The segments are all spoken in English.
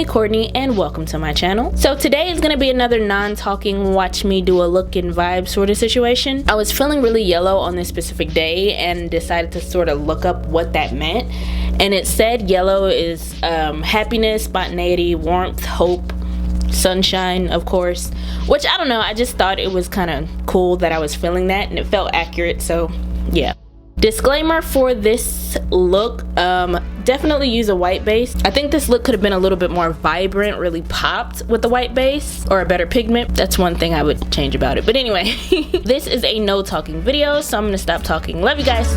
me, Courtney, and welcome to my channel. So today is gonna be another non-talking, watch me do a look and vibe sort of situation. I was feeling really yellow on this specific day and decided to sort of look up what that meant. And it said yellow is happiness, spontaneity, warmth, hope, sunshine, of course, which I don't know, I just thought it was kind of cool that I was feeling that and it felt accurate, so yeah. Disclaimer for this look, definitely use a white base. I think this look could have been a little bit more vibrant, really popped with the white base or a better pigment. That's one thing I would change about it, but anyway. This is a no talking video, so I'm gonna stop talking. Love you guys.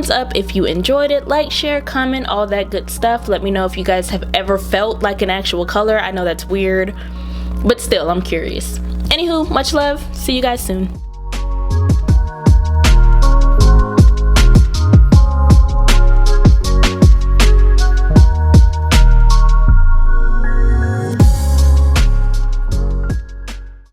thumbs up if you enjoyed it. Like, share, comment, all that good stuff. Let me know if you guys have ever felt like an actual color. I know that's weird, but still, I'm curious. Anywho, much love. See you guys soon.